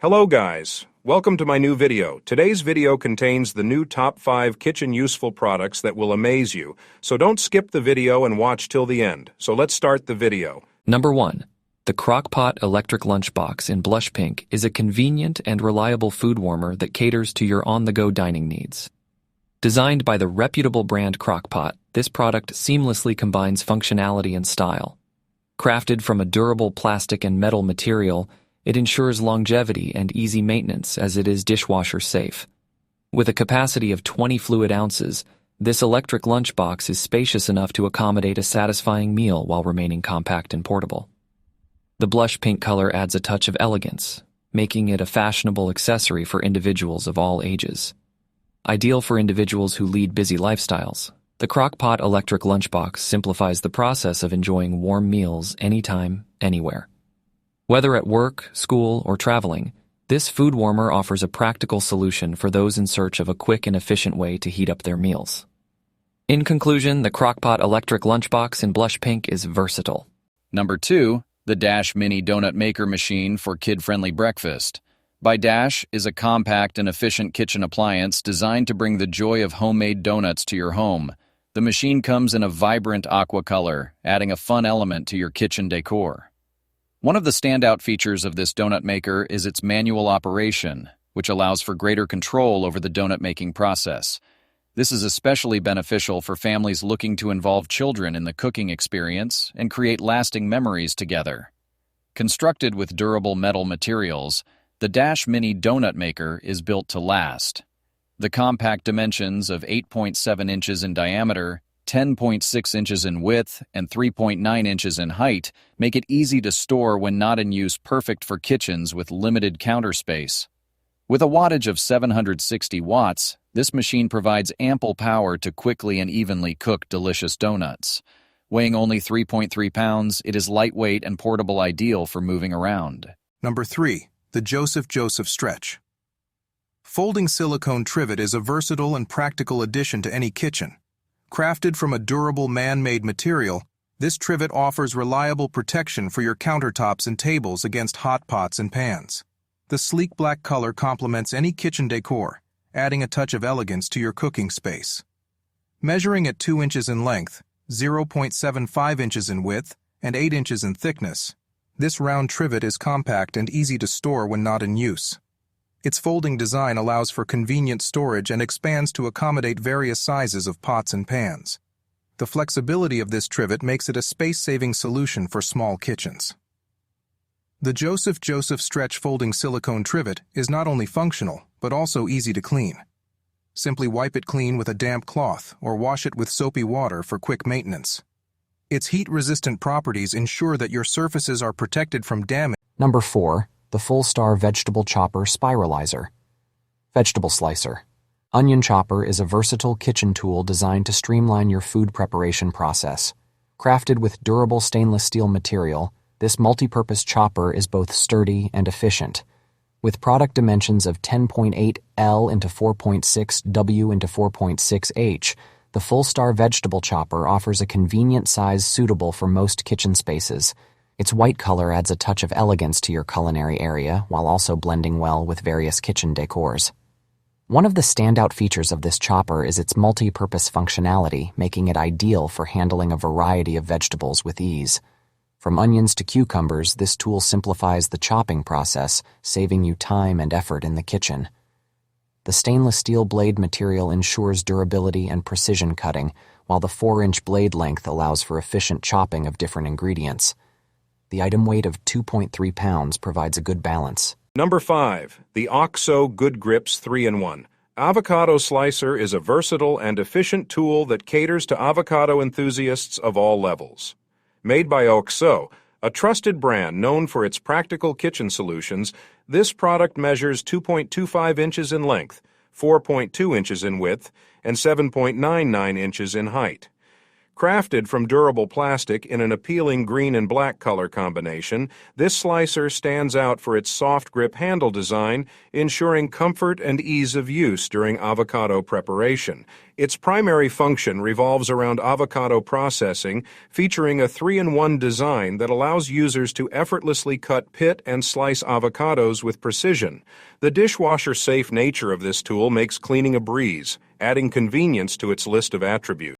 Hello guys, welcome to my new video. Today's video contains the new top 5 kitchen useful products that will amaze you, so don't skip the video and watch till the end. So let's start the video. Number 1. The Crock-Pot Electric Lunchbox in blush pink is a convenient and reliable food warmer that caters to your on-the-go dining needs. Designed by the reputable brand Crock-Pot, this product seamlessly combines functionality and style. Crafted from a durable plastic and metal material, it ensures longevity and easy maintenance as it is dishwasher safe. With a capacity of 20 fluid ounces, this electric lunchbox is spacious enough to accommodate a satisfying meal while remaining compact and portable. The blush pink color adds a touch of elegance, making it a fashionable accessory for individuals of all ages. Ideal for individuals who lead busy lifestyles, the Crock-Pot Electric Lunchbox simplifies the process of enjoying warm meals anytime, anywhere. Whether at work, school, or traveling, this food warmer offers a practical solution for those in search of a quick and efficient way to heat up their meals. In conclusion, the Crock-Pot Electric Lunchbox in blush pink is versatile. Number 2, the Dash Mini Donut Maker Machine for kid-friendly breakfast. By Dash is a compact and efficient kitchen appliance designed to bring the joy of homemade donuts to your home. The machine comes in a vibrant aqua color, adding a fun element to your kitchen decor. One of the standout features of this donut maker is its manual operation, which allows for greater control over the donut making process. This is especially beneficial for families looking to involve children in the cooking experience and create lasting memories together. Constructed with durable metal materials, the Dash Mini Donut Maker is built to last. The compact dimensions of 8.7 inches in diameter, 10.6 inches in width, and 3.9 inches in height make it easy to store when not in use, perfect for kitchens with limited counter space. With a wattage of 760 watts, this machine provides ample power to quickly and evenly cook delicious donuts. Weighing only 3.3 pounds, it is lightweight and portable, ideal for moving around. Number 3. The Joseph Stretch. Folding silicone trivet is a versatile and practical addition to any kitchen. Crafted from a durable man-made material, this trivet offers reliable protection for your countertops and tables against hot pots and pans. The sleek black color complements any kitchen decor, adding a touch of elegance to your cooking space. Measuring at 2 inches in length, 0.75 inches in width, and 8 inches in thickness, this round trivet is compact and easy to store when not in use. Its folding design allows for convenient storage and expands to accommodate various sizes of pots and pans. The flexibility of this trivet makes it a space-saving solution for small kitchens. The Joseph Stretch Folding Silicone Trivet is not only functional, but also easy to clean. Simply wipe it clean with a damp cloth or wash it with soapy water for quick maintenance. Its heat-resistant properties ensure that your surfaces are protected from damage. Number 4. The Full-Star Vegetable Chopper Spiralizer. Vegetable Slicer. Onion chopper is a versatile kitchen tool designed to streamline your food preparation process. Crafted with durable stainless steel material, this multi-purpose chopper is both sturdy and efficient. With product dimensions of 10.8 L into 4.6 W into 4.6 H, the Full-Star Vegetable Chopper offers a convenient size suitable for most kitchen spaces. Its white color adds a touch of elegance to your culinary area while also blending well with various kitchen decors. One of the standout features of this chopper is its multi-purpose functionality, making it ideal for handling a variety of vegetables with ease. From onions to cucumbers, this tool simplifies the chopping process, saving you time and effort in the kitchen. The stainless steel blade material ensures durability and precision cutting, while the 4-inch blade length allows for efficient chopping of different ingredients. The item weight of 2.3 pounds provides a good balance. Number 5. The OXO Good Grips 3-in-1. Avocado Slicer is a versatile and efficient tool that caters to avocado enthusiasts of all levels. Made by OXO, a trusted brand known for its practical kitchen solutions, this product measures 2.25 inches in length, 4.2 inches in width, and 7.99 inches in height. Crafted from durable plastic in an appealing green and black color combination, this slicer stands out for its soft grip handle design, ensuring comfort and ease of use during avocado preparation. Its primary function revolves around avocado processing, featuring a 3-in-1 design that allows users to effortlessly cut, pit, and slice avocados with precision. The dishwasher-safe nature of this tool makes cleaning a breeze, adding convenience to its list of attributes.